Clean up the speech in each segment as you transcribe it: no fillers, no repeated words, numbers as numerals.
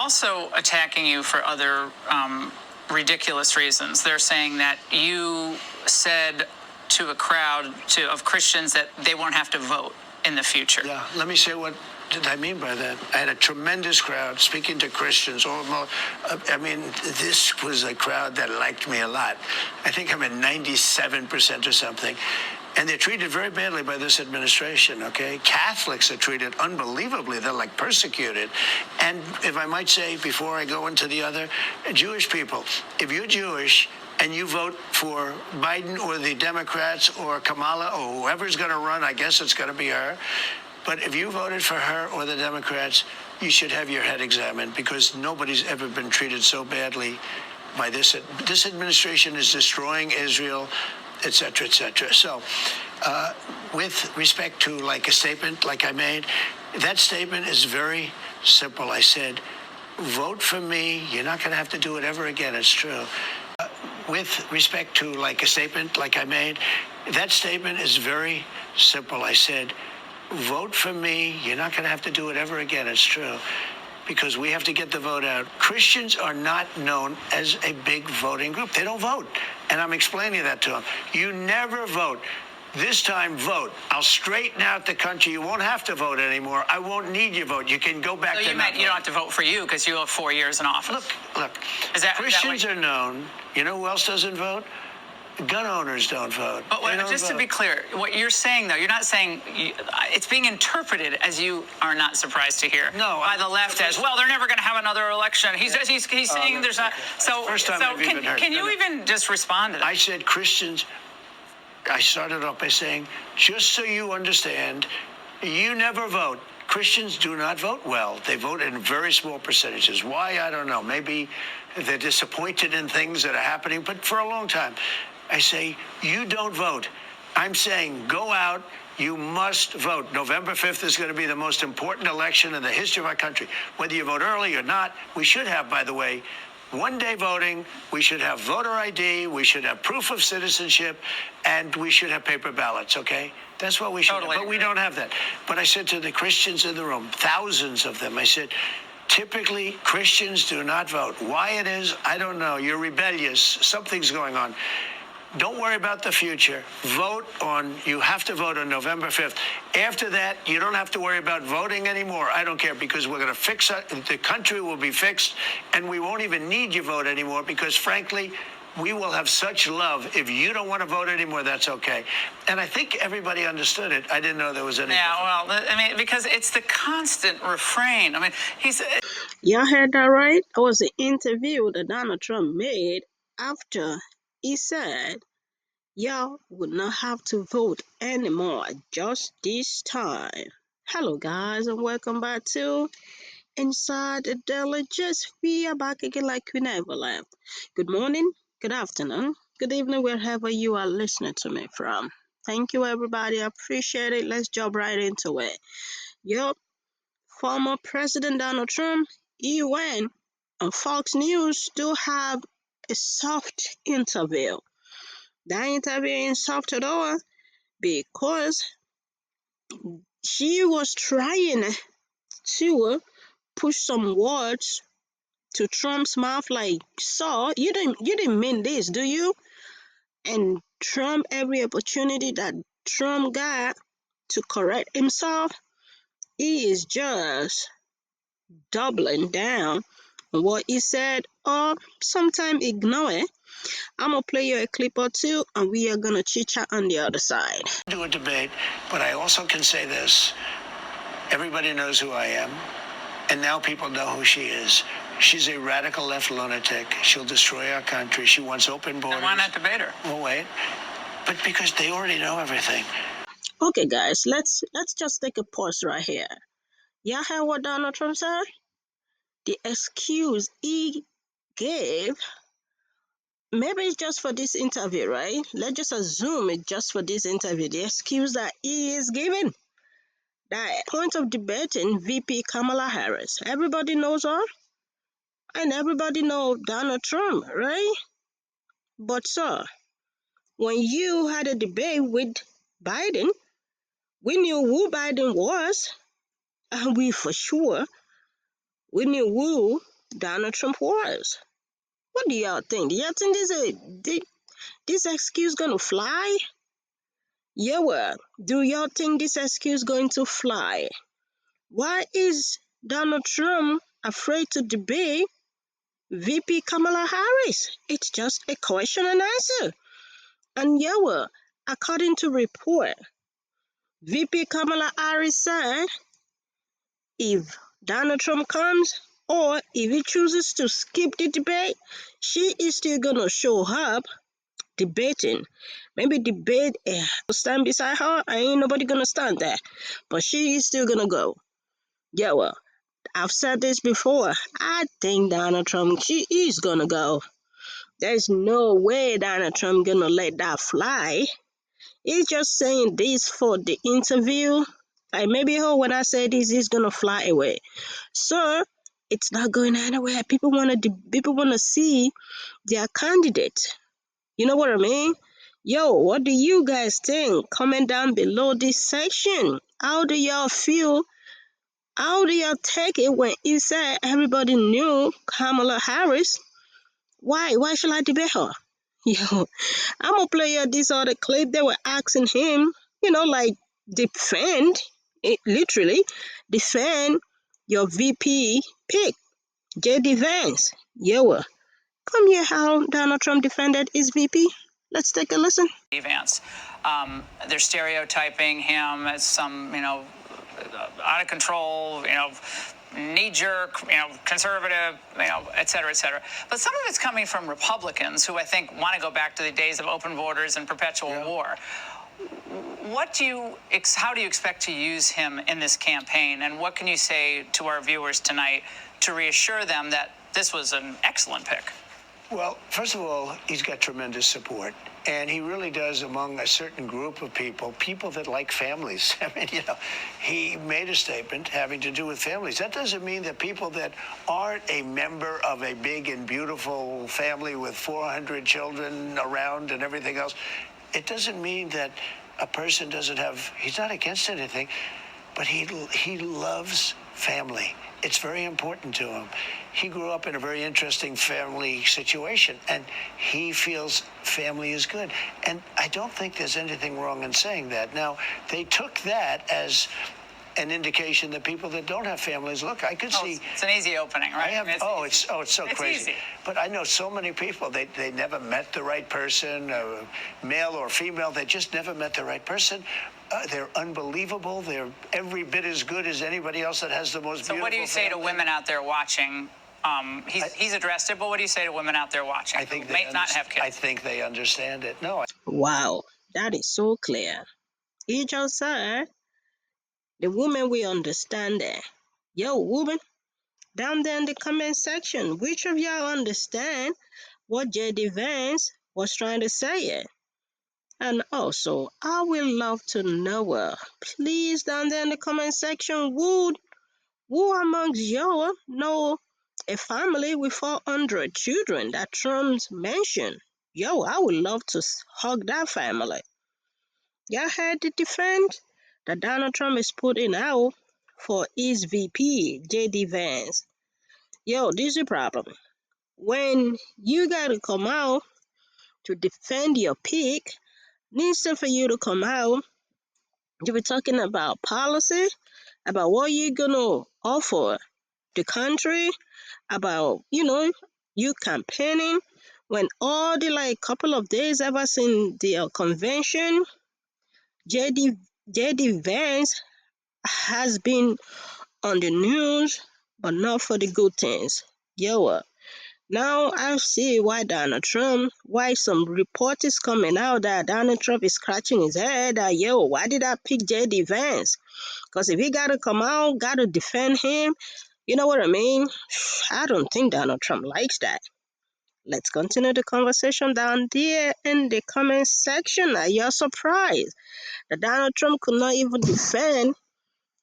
also attacking you for other ridiculous reasons. They're saying that you said to a crowd of Christians that they won't have to vote in the future. Yeah, let me say what did I mean by that. I had a tremendous crowd speaking to Christians. I mean, this was a crowd that liked me a lot. I think I'm at 97% or something. And they're treated very badly by this administration, okay? Catholics are treated unbelievably. They're like persecuted. And if I might say, before I go into the other, Jewish people, if you're Jewish and you vote for Biden or the Democrats or Kamala or whoever's going to run, I guess it's going to be her. But if you voted for her or the Democrats, you should have your head examined, because nobody's ever been treated so badly by this. This administration is destroying Israel, et cetera, et cetera. So with respect to like a statement like I made, that statement is very simple. I said, vote for me. You're not going to have to do it ever again. It's true. With respect to like a statement like I made, that statement is very simple. I said, vote for me. You're not going to have to do it ever again. It's true. Because we have to get the vote out. Christians are not known as a big voting group. They don't vote. And I'm explaining that to them. You never vote. This time, vote. I'll straighten out the country. You won't have to vote anymore. I won't need your vote. You can go back to you meant you don't have to vote for you because you have 4 years in office. Look. Christians are known. You know who else doesn't vote? Gun owners don't vote. But just to be clear, what you're saying, though, you're not saying it's being interpreted as you are not surprised to hear. No, by the left as well. They're never going to have another election. He's saying there's not. So can you even just respond to that? I said Christians. I started off by saying, just so you understand, you never vote. Christians do not vote well. They vote in very small percentages. Why? I don't know. Maybe they're disappointed in things that are happening, but for a long time. I say, you don't vote. I'm saying, go out. You must vote. November 5th is going to be the most important election in the history of our country. Whether you vote early or not, we should have, by the way, one-day voting. We should have voter ID. We should have proof of citizenship. And we should have paper ballots, okay? That's what we should have. But we don't have that. But I said to the Christians in the room, thousands of them, I said, typically, Christians do not vote. Why it is, I don't know. You're rebellious. Something's going on. Don't worry about the future. You have to vote on November 5th. After that, you don't have to worry about voting anymore. I don't care, because we're going to fix it. The country will be fixed, and we won't even need your vote anymore, because frankly, we will have such love. If you don't want to vote anymore, that's okay. And I think everybody understood it. I didn't know there was any. Yeah, well, I mean, because it's the constant refrain. I mean, Y'all heard that right? It was an interview that Donald Trump made after he said, y'all would not have to vote anymore just this time. Hello, guys, and welcome back to Inside the Daily Gist. We are back again like we never left. Good morning, good afternoon, good evening, wherever you are listening to me from. Thank you, everybody. I appreciate it. Let's jump right into it. Yup, former President Donald Trump, he went on Fox News to have a soft interview. That interview ain't soft at all, because she was trying to push some words to Trump's mouth, like, so you didn't mean this, do you? And Trump, every opportunity that Trump got to correct himself, he is just doubling down on what he said, or sometimes ignore it. I'm going to play you a clip or two, and we are going to chit-chat on the other side. Do a debate, but I also can say this. Everybody knows who I am, and now people know who she is. She's a radical left lunatic. She'll destroy our country. She wants open borders. Then why not debate her? Well, wait. But because they already know everything. Okay, guys, let's just take a pause right here. Y'all heard what Donald Trump said? The excuse he gave, maybe it's just for this interview, right? Let's just assume it's just for this interview. The excuse that he is giving, that point of debating VP Kamala Harris. Everybody knows her, and everybody knows Donald Trump, right? But sir, when you had a debate with Biden, we knew who Biden was, and we knew who Donald Trump was. What do y'all think? Do y'all think this excuse gonna fly? Yeah, well, do y'all think this excuse going to fly? Why is Donald Trump afraid to debate VP Kamala Harris? It's just a question and answer. And yeah, well, according to report, VP Kamala Harris said if Donald Trump comes or if he chooses to skip the debate, she is still gonna show up debating. Maybe debate stand beside her. I ain't nobody gonna stand there. But she is still gonna go. Yeah, well, I've said this before. I think Donald Trump, she is gonna go. There's no way Donald Trump gonna let that fly. He's just saying this for the interview. Like maybe when I say this, he's gonna fly away. So it's not going anywhere. People wanna see their candidate. You know what I mean? Yo, what do you guys think? Comment down below this section. How do y'all feel? How do y'all take it when he said everybody knew Kamala Harris? Why? Why should I debate her? Yo, I'm gonna play this other clip. They were asking him, like defend it, literally defend your VP pick, JD Vance. Yo, come here, how Donald Trump defended his VP. Let's take a listen. JD Vance. They're stereotyping him as some, out of control, knee jerk, conservative, et cetera, et cetera. But some of it's coming from Republicans who I think want to go back to the days of open borders and perpetual war. How do you expect to use him in this campaign? And what can you say to our viewers tonight to reassure them that this was an excellent pick? Well, first of all, he's got tremendous support. And he really does among a certain group of people that like families. I mean, he made a statement having to do with families. That doesn't mean that people that aren't a member of a big and beautiful family with 400 children around and everything else, it doesn't mean that a person he's not against anything, but he loves family. It's very important to him. He grew up in a very interesting family situation, and he feels family is good. And I don't think there's anything wrong in saying that. Now, they took that as an indication that people that don't have families, look, I could see. It's an easy opening, right? It's so crazy. Easy. But I know so many people, they never met the right person, male or female, they just never met the right person. They're unbelievable. They're every bit as good as anybody else that has the most beautiful So what do you say family. to women out there watching? He's addressed it, but what do you say to women out there watching who may not have kids? I think they understand it. No. Wow, that is so clear. He just said the women will understand that. Yo, woman, down there in the comment section, which of y'all understand what JD Vance was trying to say? And also, I would love to know, please, down there in the comment section, who amongst y'all know a family with 400 children that Trump's mentioned? Yo, I would love to hug that family. Y'all heard the defense that Donald Trump is putting out for his VP, JD Vance. Yo, this is the problem. When you gotta come out to defend your pick, instead for you to come out, you be talking about policy, about what you're gonna offer the country, about you campaigning. When all the couple of days ever since the convention, JD Vance has been on the news, but not for the good things. Yo, now I see why some report is coming out that Donald Trump is scratching his head that, why did I pick JD Vance? Because if he got to come out, got to defend him, you know what I mean? I don't think Donald Trump likes that. Let's continue the conversation down there in the comment section. Are you surprised that Donald Trump could not even defend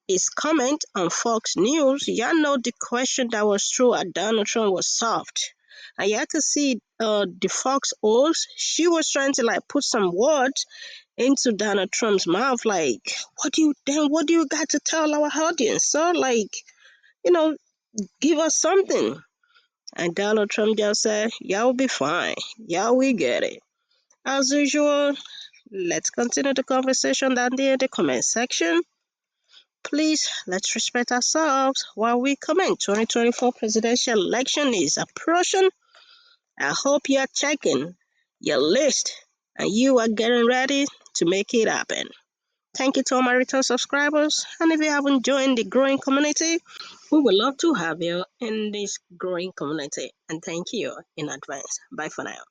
his comment on Fox News? Y'all know the question that was thrown at Donald Trump was soft. And y'all could see the Fox host, she was trying to put some words into Donald Trump's mouth, what do you got to tell our audience? So you know, give us something. And Donald Trump just said, y'all will be fine. Y'all will get it. As usual, let's continue the conversation down there in the comment section. Please, let's respect ourselves while we comment. 2024 presidential election is approaching. I hope you are checking your list and you are getting ready to make it happen. Thank you to all my return subscribers. And if you haven't joined the growing community, we would love to have you in this growing community. And thank you in advance. Bye for now.